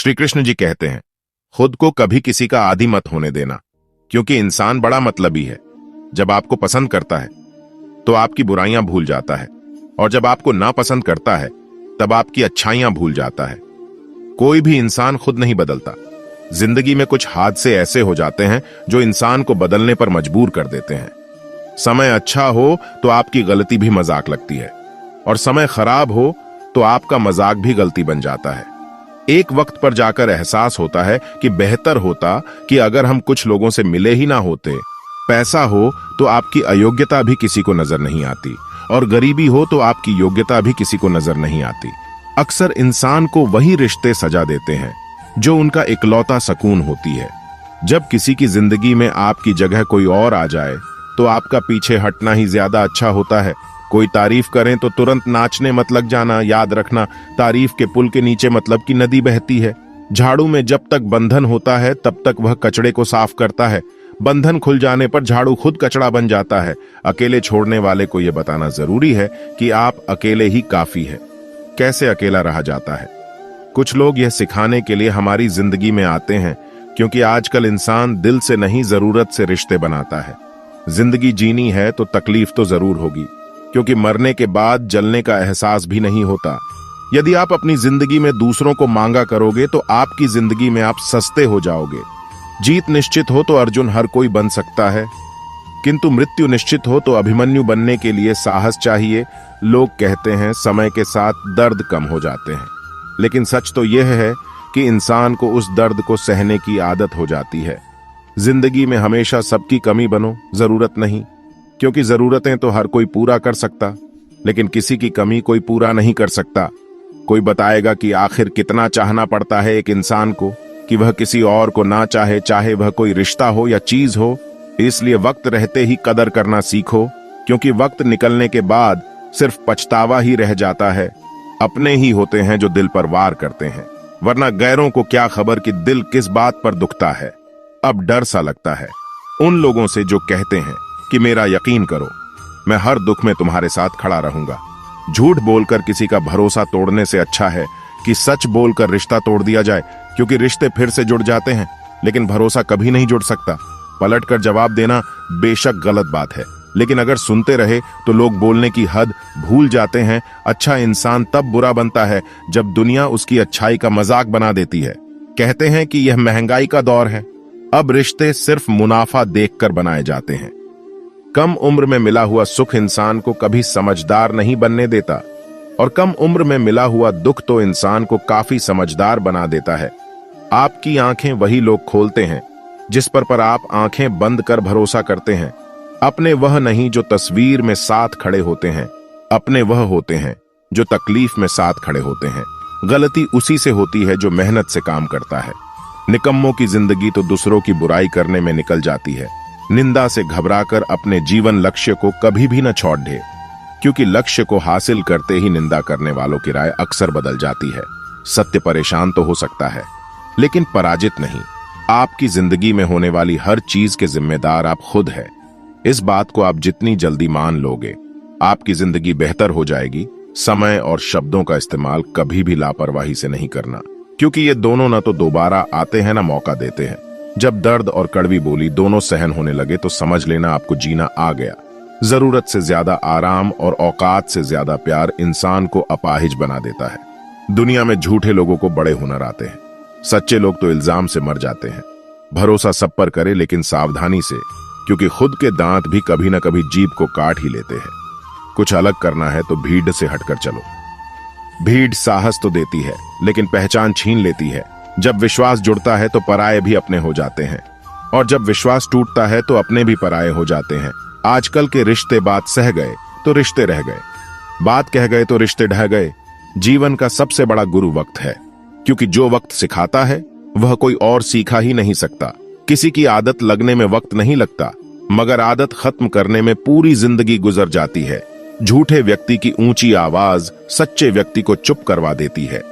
श्री कृष्ण जी कहते हैं, खुद को कभी किसी का आदी मत होने देना, क्योंकि इंसान बड़ा मतलबी है। जब आपको पसंद करता है तो आपकी बुराइयां भूल जाता है, और जब आपको नापसंद करता है तब आपकी अच्छाइयां भूल जाता है। कोई भी इंसान खुद नहीं बदलता। जिंदगी में कुछ हादसे ऐसे हो जाते हैं जो इंसान को बदलने पर मजबूर कर देते हैं। समय अच्छा हो तो आपकी गलती भी मजाक लगती है, और समय खराब हो तो आपका मजाक भी गलती बन जाता है। एक वक्त पर जाकर एहसास होता है कि बेहतर होता कि अगर हम कुछ लोगों से मिले ही ना होते। पैसा हो तो आपकी अयोग्यता भी किसी को नजर नहीं आती, और गरीबी हो तो आपकी योग्यता भी किसी को नजर नहीं आती। अक्सर इंसान को वही रिश्ते सजा देते हैं जो उनका इकलौता सुकून होती है। जब किसी की जिंदगी में आपकी जगह कोई और आ जाए तो आपका पीछे हटना ही ज्यादा अच्छा होता है। कोई तारीफ करें तो तुरंत नाचने मत लग जाना। याद रखना, तारीफ के पुल के नीचे मतलब की नदी बहती है। झाड़ू में जब तक बंधन होता है तब तक वह कचड़े को साफ करता है। बंधन खुल जाने पर झाड़ू खुद कचड़ा बन जाता है। अकेले छोड़ने वाले को यह बताना जरूरी है कि आप अकेले ही काफी है। कैसे अकेला रहा जाता है? कुछ लोग यह सिखाने के लिए हमारी जिंदगी में आते हैं, क्योंकि आजकल इंसान दिल से नहीं जरूरत से रिश्ते बनाता है। जिंदगी जीनी है तो तकलीफ तो जरूर होगी, क्योंकि मरने के बाद जलने का एहसास भी नहीं होता। यदि आप अपनी जिंदगी में दूसरों को मांगा करोगे तो आपकी जिंदगी में आप सस्ते हो जाओगे। जीत निश्चित हो तो अर्जुन हर कोई बन सकता है, किंतु मृत्यु निश्चित हो तो अभिमन्यु बनने के लिए साहस चाहिए। लोग कहते हैं समय के साथ दर्द कम हो जाते हैं, लेकिन सच तो यह है कि इंसान को उस दर्द को सहने की आदत हो जाती है। जिंदगी में हमेशा सबकी कमी बनो, जरूरत नहीं, क्योंकि जरूरतें तो हर कोई पूरा कर सकता, लेकिन किसी की कमी कोई पूरा नहीं कर सकता। कोई बताएगा कि आखिर कितना चाहना पड़ता है एक इंसान को कि वह किसी और को ना चाहे, चाहे वह कोई रिश्ता हो या चीज हो। इसलिए वक्त रहते ही कदर करना सीखो, क्योंकि वक्त निकलने के बाद सिर्फ पछतावा ही रह जाता है। अपने ही होते हैं जो दिल पर वार करते हैं, वरना गैरों को क्या खबर कि दिल किस बात पर दुखता है। अब डर सा लगता है उन लोगों से जो कहते हैं कि मेरा यकीन करो, मैं हर दुख में तुम्हारे साथ खड़ा रहूंगा। झूठ बोलकर किसी का भरोसा तोड़ने से अच्छा है कि सच बोलकर रिश्ता तोड़ दिया जाए, क्योंकि रिश्ते फिर से जुड़ जाते हैं, लेकिन भरोसा कभी नहीं जुड़ सकता। पलटकर जवाब देना बेशक गलत बात है, लेकिन अगर सुनते रहे तो लोग बोलने की हद भूल जाते हैं। अच्छा इंसान तब बुरा बनता है जब दुनिया उसकी अच्छाई का मजाक बना देती है। कहते हैं कि यह महंगाई का दौर है, अब रिश्ते सिर्फ मुनाफा देखकर बनाए जाते हैं। कम उम्र में मिला हुआ सुख इंसान को कभी समझदार नहीं बनने देता, और कम उम्र में मिला हुआ दुख तो इंसान को काफी समझदार बना देता है। आपकी आंखें वही लोग खोलते हैं जिस पर आप आंखें बंद कर भरोसा करते हैं। अपने वह नहीं जो तस्वीर में साथ खड़े होते हैं, अपने वह होते हैं जो तकलीफ में साथ खड़े होते हैं। गलती उसी से होती है जो मेहनत से काम करता है। निकम्मों की जिंदगी तो दूसरों की बुराई करने में निकल जाती है। निंदा से घबराकर अपने जीवन लक्ष्य को कभी भी न छोड़ दे, क्योंकि लक्ष्य को हासिल करते ही निंदा करने वालों की राय अक्सर बदल जाती है। सत्य परेशान तो हो सकता है, लेकिन पराजित नहीं। आपकी जिंदगी में होने वाली हर चीज के जिम्मेदार आप खुद है। इस बात को आप जितनी जल्दी मान लोगे, आपकी जिंदगी बेहतर हो जाएगी। समय और शब्दों का इस्तेमाल कभी भी लापरवाही से नहीं करना, क्योंकि ये दोनों ना तो दोबारा आते हैं ना मौका देते हैं। जब दर्द और कड़वी बोली दोनों सहन होने लगे तो समझ लेना आपको जीना आ गया। जरूरत से ज्यादा आराम और औकात से ज्यादा प्यार इंसान को अपाहिज बना देता है। दुनिया में झूठे लोगों को बड़े हुनर आते हैं, सच्चे लोग तो इल्जाम से मर जाते हैं। भरोसा सब पर करे, लेकिन सावधानी से, क्योंकि खुद के दांत भी कभी न कभी जीभ को काट ही लेते हैं। कुछ अलग करना है तो भीड़ से हटकर चलो। भीड़ साहस तो देती है, लेकिन पहचान छीन लेती है। जब विश्वास जुड़ता है तो पराये भी अपने हो जाते हैं, और जब विश्वास टूटता है तो अपने भी पराये हो जाते हैं। आजकल के रिश्ते बात सह गए तो रिश्ते रह गए, बात कह गए तो रिश्ते ढह गए। जीवन का सबसे बड़ा गुरु वक्त है, क्योंकि जो वक्त सिखाता है वह कोई और सीखा ही नहीं सकता। किसी की आदत लगने में वक्त नहीं लगता, मगर आदत खत्म करने में पूरी जिंदगी गुजर जाती है। झूठे व्यक्ति की ऊंची आवाज सच्चे व्यक्ति को चुप करवा देती है,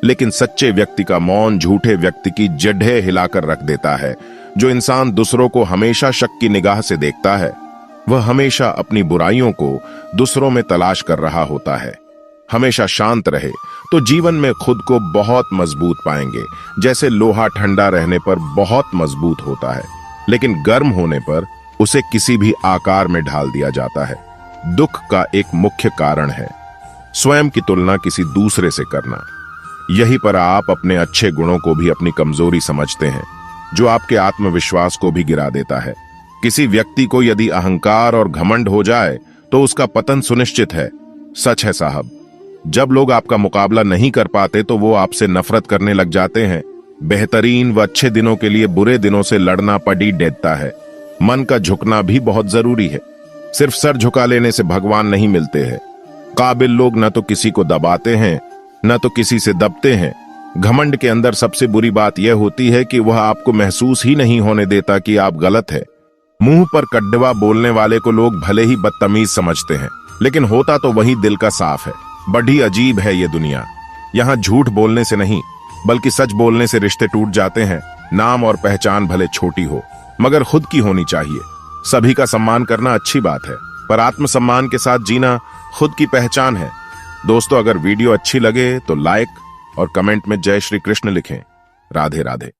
लेकिन सच्चे व्यक्ति का मौन झूठे व्यक्ति की जड़ें हिलाकर रख देता है। जो इंसान दूसरों को हमेशा शक की निगाह से देखता है, वह हमेशा अपनी बुराइयों को दूसरों में तलाश कर रहा होता है। हमेशा शांत रहे तो जीवन में खुद को बहुत मजबूत पाएंगे। जैसे लोहा ठंडा रहने पर बहुत मजबूत होता है, लेकिन गर्म होने पर उसे किसी भी आकार में ढाल दिया जाता है। दुख का एक मुख्य कारण है स्वयं की तुलना किसी दूसरे से करना। यहीं पर आप अपने अच्छे गुणों को भी अपनी कमजोरी समझते हैं, जो आपके आत्मविश्वास को भी गिरा देता है। किसी व्यक्ति को यदि अहंकार और घमंड हो जाए तो उसका पतन सुनिश्चित है। सच है साहब, जब लोग आपका मुकाबला नहीं कर पाते तो वो आपसे नफरत करने लग जाते हैं। बेहतरीन व अच्छे दिनों के लिए बुरे दिनों से लड़ना पड़ी देता है। मन का झुकना भी बहुत जरूरी है। सिर्फ सर झुका लेने से भगवान नहीं मिलते हैं। काबिल लोग न तो किसी को दबाते हैं, न तो किसी से दबते हैं। घमंड के अंदर सबसे बुरी बात यह होती है कि वह आपको महसूस ही नहीं होने देता कि आप गलत है। मुंह पर कड्डवा बोलने वाले को लोग भले ही बदतमीज समझते हैं, लेकिन होता तो वही दिल का साफ है। बड़ी अजीब है ये दुनिया। यहाँ झूठ बोलने से नहीं, बल्कि सच बोलने से रिश्ते टूट जाते हैं। नाम और पहचान भले छोटी हो, मगर खुद की होनी चाहिए। सभी का सम्मान करना अच्छी बात है, पर आत्मसम्मान के साथ जीना खुद की पहचान है। दोस्तों, अगर वीडियो अच्छी लगे तो लाइक और कमेंट में जय श्री कृष्ण लिखें। राधे राधे।